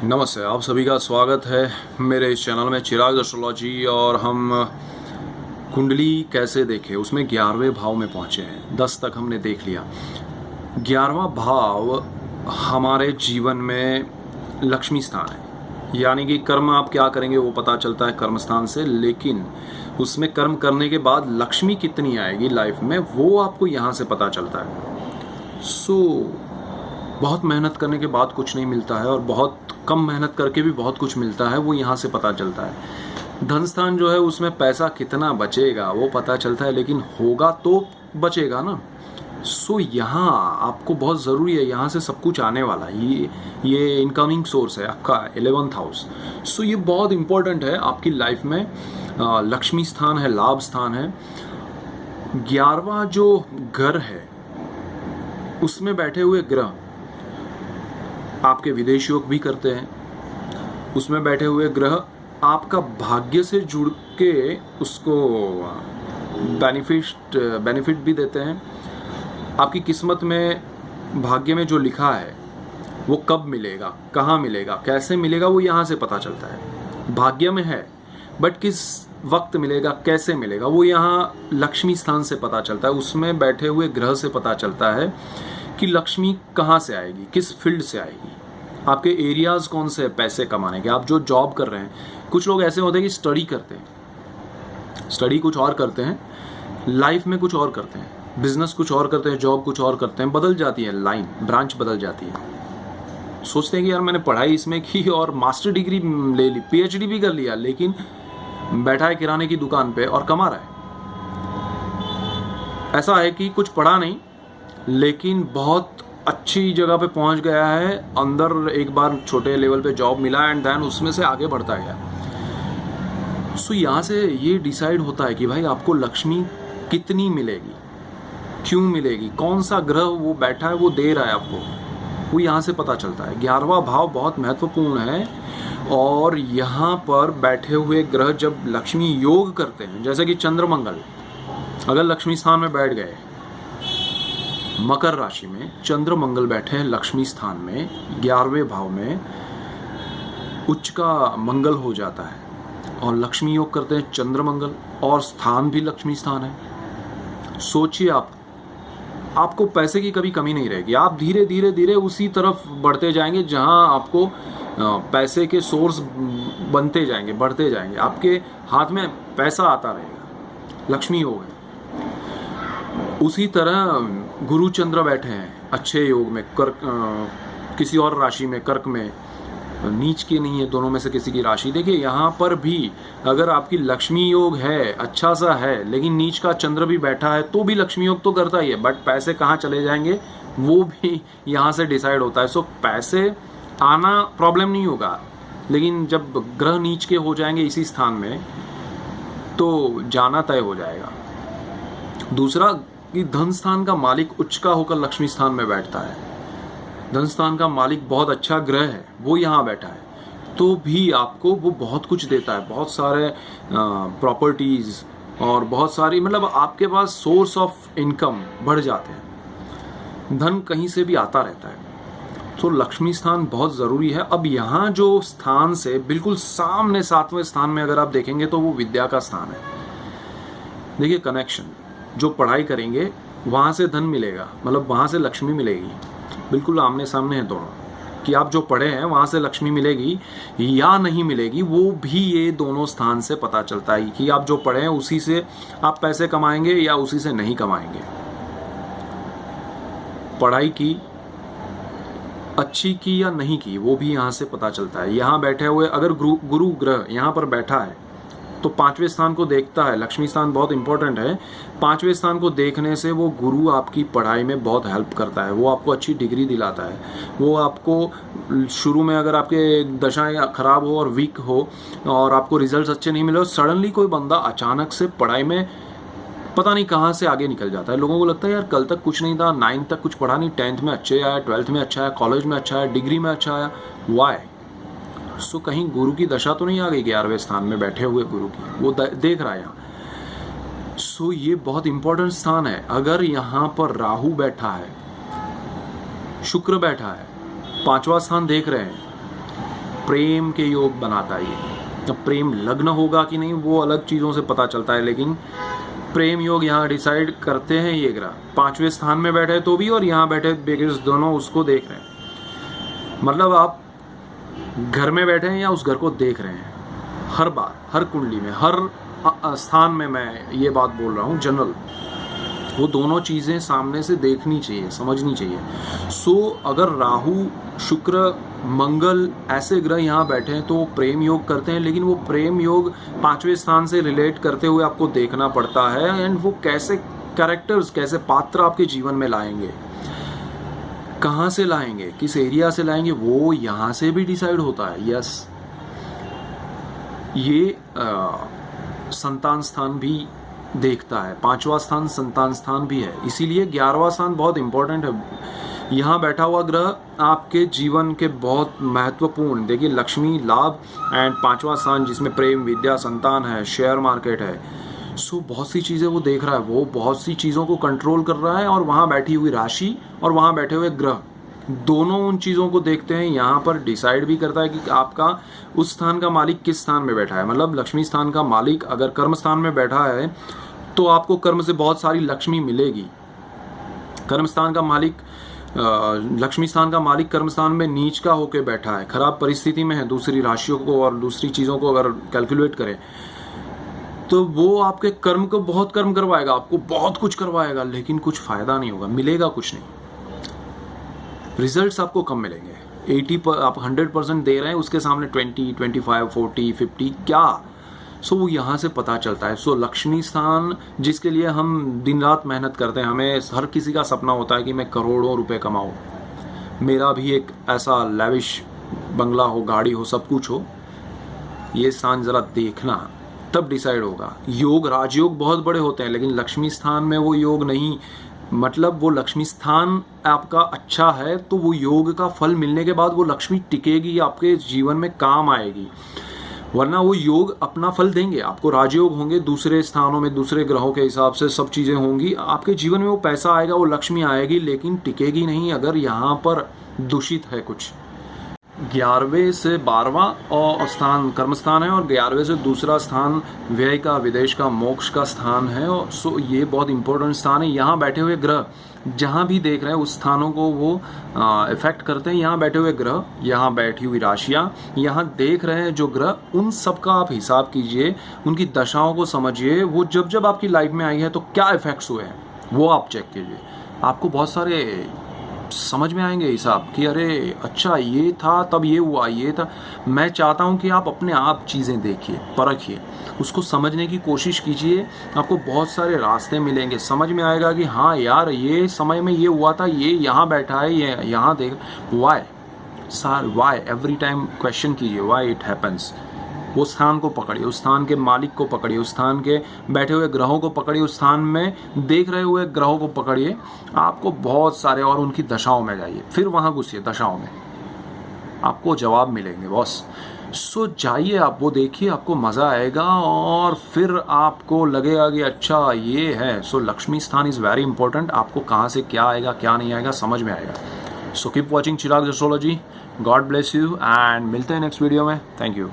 नमस्ते, आप सभी का स्वागत है मेरे इस चैनल में चिराग एस्ट्रोलॉजी। और हम कुंडली कैसे देखें उसमें 11वें भाव में पहुंचे हैं। 10 तक हमने देख लिया। 11वां भाव हमारे जीवन में लक्ष्मी स्थान है, यानी कि कर्म आप क्या करेंगे वो पता चलता है कर्म स्थान से, लेकिन उसमें कर्म करने के बाद लक्ष्मी कितनी आएगी लाइफ में वो आपको यहाँ से पता चलता है। बहुत मेहनत करने के बाद कुछ नहीं मिलता है और बहुत कम मेहनत करके भी बहुत कुछ मिलता है, वो यहाँ से पता चलता है। धन स्थान जो है उसमें पैसा कितना बचेगा वो पता चलता है, लेकिन होगा तो बचेगा ना। यहाँ आपको बहुत ज़रूरी है, यहाँ से सब कुछ आने वाला है। ये इनकमिंग सोर्स है आपका 11th हाउस। ये बहुत इंपॉर्टेंट है आपकी लाइफ में। लक्ष्मी स्थान है, लाभ स्थान है। 11वां जो घर है उसमें बैठे हुए ग्रह आपके विदेश योग भी करते हैं। उसमें बैठे हुए ग्रह आपका भाग्य से जुड़ के उसको बेनिफिट भी देते हैं। आपकी किस्मत में भाग्य में जो लिखा है वो कब मिलेगा, कहाँ मिलेगा, कैसे मिलेगा वो यहाँ से पता चलता है। भाग्य में है बट किस वक्त मिलेगा, कैसे मिलेगा वो यहाँ लक्ष्मी स्थान से पता चलता है। उसमें बैठे हुए ग्रह से पता चलता है कि लक्ष्मी कहाँ से आएगी, किस फील्ड से आएगी, आपके एरियाज कौन से हैं पैसे कमाने के, आप जो जॉब कर रहे हैं। कुछ लोग ऐसे होते हैं कि स्टडी करते हैं, स्टडी कुछ और करते हैं, लाइफ में कुछ और करते हैं, बिजनेस कुछ और करते हैं, जॉब कुछ और करते हैं, बदल जाती है लाइन, ब्रांच बदल जाती है। सोचते हैं कि यार मैंने पढ़ाई इसमें की और मास्टर डिग्री ले ली, PhD भी कर लिया, लेकिन बैठा है किराने की दुकान पे और कमा रहा है। ऐसा है कि कुछ पढ़ा नहीं लेकिन बहुत अच्छी जगह पे पहुंच गया है, अंदर एक बार छोटे लेवल पे जॉब मिला एंड देन उसमें से आगे बढ़ता गया। यहाँ से ये डिसाइड होता है कि भाई आपको लक्ष्मी कितनी मिलेगी, क्यों मिलेगी, कौन सा ग्रह वो बैठा है वो दे रहा है आपको, वो यहाँ से पता चलता है। 11वां भाव बहुत महत्वपूर्ण है और यहाँ पर बैठे हुए ग्रह जब लक्ष्मी योग करते हैं, जैसे कि चंद्र मंगल अगर लक्ष्मी स्थान में बैठ गए, मकर राशि में चंद्र मंगल बैठे हैं लक्ष्मी स्थान में 11वें भाव में, उच्च का मंगल हो जाता है और लक्ष्मी योग करते हैं चंद्र मंगल, और स्थान भी लक्ष्मी स्थान है। सोचिए आपको पैसे की कभी कमी नहीं रहेगी। आप धीरे धीरे धीरे उसी तरफ बढ़ते जाएंगे जहां आपको पैसे के सोर्स बनते जाएंगे, बढ़ते जाएंगे, आपके हाथ में पैसा आता रहेगा। लक्ष्मी योग है। उसी तरह गुरु चंद्र बैठे हैं अच्छे योग में, किसी और राशि में, कर्क में, नीच की नहीं है, दोनों में से किसी की राशि। देखिए यहाँ पर भी अगर आपकी लक्ष्मी योग है, अच्छा सा है, लेकिन नीच का चंद्र भी बैठा है तो भी लक्ष्मी योग तो करता ही है, बट पैसे कहाँ चले जाएंगे वो भी यहाँ से डिसाइड होता है। पैसे आना प्रॉब्लम नहीं होगा, लेकिन जब ग्रह नीच के हो जाएंगे इसी स्थान में तो जाना तय हो जाएगा। दूसरा कि धन स्थान का मालिक उच्च का होकर लक्ष्मी स्थान में बैठता है। धन स्थान का मालिक बहुत अच्छा ग्रह है, वो यहाँ बैठा है तो भी आपको वो बहुत कुछ देता है, बहुत सारे प्रॉपर्टीज और बहुत सारी, मतलब आपके पास सोर्स ऑफ इनकम बढ़ जाते हैं, धन कहीं से भी आता रहता है। तो लक्ष्मी स्थान बहुत ज़रूरी है। अब यहाँ जो स्थान से बिल्कुल सामने 7वें स्थान में अगर आप देखेंगे तो वो विद्या का स्थान है। देखिए कनेक्शन, जो पढ़ाई करेंगे वहाँ से धन मिलेगा, मतलब वहाँ से लक्ष्मी मिलेगी, बिल्कुल आमने सामने हैं दोनों, कि आप जो पढ़े हैं वहाँ से लक्ष्मी मिलेगी या नहीं मिलेगी वो भी ये दोनों स्थान से पता चलता है कि आप जो पढ़े हैं उसी से आप पैसे कमाएंगे या उसी से नहीं कमाएंगे। पढ़ाई की अच्छी की या नहीं की वो भी यहाँ से पता चलता है। यहाँ बैठे हुए अगर गुरु ग्रह यहाँ पर बैठा है तो 5वें स्थान को देखता है। लक्ष्मी स्थान बहुत इंपॉर्टेंट है। 5वें स्थान को देखने से वो गुरु आपकी पढ़ाई में बहुत हेल्प करता है, वो आपको अच्छी डिग्री दिलाता है। वो आपको शुरू में अगर आपके दशाएं खराब हो और वीक हो और आपको रिजल्ट्स अच्छे नहीं मिले, सडनली कोई बंदा अचानक से पढ़ाई में पता नहीं कहाँ से आगे निकल जाता है। लोगों को लगता है यार कल तक कुछ नहीं था, 9th तक कुछ पढ़ा नहीं, 10th में अच्छे आया, 12th में अच्छा आया, कॉलेज में अच्छा आया, डिग्री में अच्छा आया, वाई? कहीं गुरु की दशा तो नहीं आ गई 11वें स्थान में बैठे हुए गुरु की, वो देख रहा है यहाँ। ये बहुत इंपॉर्टेंट स्थान है। अगर यहाँ पर राहु बैठा है, शुक्र बैठा है, 5वां स्थान देख रहे हैं, प्रेम के योग बनाता है ये। अब प्रेम लग्न होगा कि नहीं वो अलग चीज़ों से पता चलता है, लेकिन प्रेम योग यहाँ डिसाइड करते हैं ये ग्रह। 5वें स्थान में बैठे तो भी और यहाँ बैठे बेगिस दोनों उसको देख रहे हैं। मतलब आप घर में बैठे हैं या उस घर को देख रहे हैं, हर बार हर कुंडली में हर स्थान में मैं ये बात बोल रहा हूँ जनरल, वो दोनों चीज़ें सामने से देखनी चाहिए, समझनी चाहिए। सो अगर राहु शुक्र मंगल ऐसे ग्रह यहाँ बैठे हैं तो वो प्रेम योग करते हैं, लेकिन वो प्रेम योग 5वें स्थान से रिलेट करते हुए आपको देखना पड़ता है। एंड वो कैसे कैरेक्टर्स, कैसे पात्र आपके जीवन में लाएंगे, कहाँ से लाएंगे, किस एरिया से लाएंगे, वो यहाँ से भी डिसाइड होता है। यस, ये संतान स्थान भी देखता है, 5वां स्थान संतान स्थान भी है, इसीलिए 11वां स्थान बहुत इंपॉर्टेंट है। यहाँ बैठा हुआ ग्रह आपके जीवन के बहुत महत्वपूर्ण, देखिए लक्ष्मी, लाभ एंड 5वां स्थान जिसमें प्रेम, विद्या, संतान है, शेयर मार्केट है। सो बहुत सी चीज़ें वो देख रहा है, वो बहुत सी चीज़ों को कंट्रोल कर रहा है। और वहाँ बैठी हुई राशि और वहाँ बैठे हुए ग्रह दोनों उन चीज़ों को देखते हैं, यहाँ पर डिसाइड भी करता है कि आपका उस स्थान का मालिक किस स्थान में बैठा है। मतलब लक्ष्मी स्थान का मालिक अगर कर्म स्थान में बैठा है तो आपको कर्म से बहुत सारी लक्ष्मी मिलेगी। कर्म स्थान का मालिक लक्ष्मी स्थान का मालिक कर्म स्थान में नीच का होकर बैठा है, खराब परिस्थिति में है, दूसरी राशियों को और दूसरी चीज़ों को अगर कैलकुलेट करें तो वो आपके कर्म को बहुत कर्म करवाएगा, आपको बहुत कुछ करवाएगा, लेकिन कुछ फायदा नहीं होगा, मिलेगा कुछ नहीं, रिजल्ट्स आपको कम मिलेंगे। 80 आप 100% दे रहे हैं, उसके सामने 20, 25, 40, 50 क्या। सो वो यहाँ से पता चलता है। सो लक्ष्मी स्थान जिसके लिए हम दिन रात मेहनत करते हैं, हमें हर किसी का सपना होता है कि मैं करोड़ों रुपए कमाऊँ, मेरा भी एक ऐसा लैविश बंगला हो, गाड़ी हो, सब कुछ हो। ये स्थान ज़रा देखना, तब डिसाइड होगा। योग, राजयोग बहुत बड़े होते हैं, लेकिन लक्ष्मी स्थान में वो योग नहीं। मतलब वो लक्ष्मी स्थान आपका अच्छा है तो वो योग का फल मिलने के बाद वो लक्ष्मी टिकेगी, आपके जीवन में काम आएगी, वरना वो योग अपना फल देंगे। आपको राजयोग होंगे दूसरे स्थानों में, दूसरे ग्रहों के हिसाब से सब चीज़ें होंगी, आपके जीवन में वो पैसा आएगा, वो लक्ष्मी आएगी, लेकिन टिकेगी नहीं अगर यहाँ पर दूषित है कुछ। 11वें से 12वां और स्थान कर्म स्थान है और 11वें से दूसरा स्थान व्यय का, विदेश का, मोक्ष का स्थान है। और सो ये बहुत इंपॉर्टेंट स्थान है। यहाँ बैठे हुए ग्रह जहाँ भी देख रहे हैं उस स्थानों को वो इफेक्ट करते हैं। यहाँ बैठे हुए ग्रह, यहाँ बैठी हुई राशियाँ, यहाँ देख रहे हैं जो ग्रह, उन सब का आप हिसाब कीजिए, उनकी दशाओं को समझिए, वो जब जब आपकी लाइफ में आई है तो क्या इफेक्ट्स हुए हैं वो आप चेक कीजिए। आपको बहुत सारे समझ में आएंगे हिसाब कि अरे अच्छा ये था तब ये हुआ, ये था। मैं चाहता हूँ कि आप अपने आप चीज़ें देखिए, परखिए, उसको समझने की कोशिश कीजिए, आपको बहुत सारे रास्ते मिलेंगे, समझ में आएगा कि हाँ यार ये समय में ये हुआ था, ये यहाँ बैठा है, ये यहाँ देख, why sir, why every time question कीजिए, वाई इट हैपन्स। वो स्थान को पकड़िए, उस स्थान के मालिक को पकड़िए, उस स्थान के बैठे हुए ग्रहों को पकड़िए, उस स्थान में देख रहे हुए ग्रहों को पकड़िए, आपको बहुत सारे, और उनकी दशाओं में जाइए, फिर वहाँ घुसिए दशाओं में, आपको जवाब मिलेंगे बॉस। सो जाइए आप, वो देखिए, आपको मज़ा आएगा और फिर आपको लगेगा कि अच्छा ये है। सो लक्ष्मी स्थान इज़ वेरी इंपॉर्टेंट। आपको कहाँ से क्या आएगा क्या नहीं आएगा समझ में आएगा। So keep watching Chirag astrology. God bless you and मिलते हैं नेक्स्ट वीडियो में। Thank you.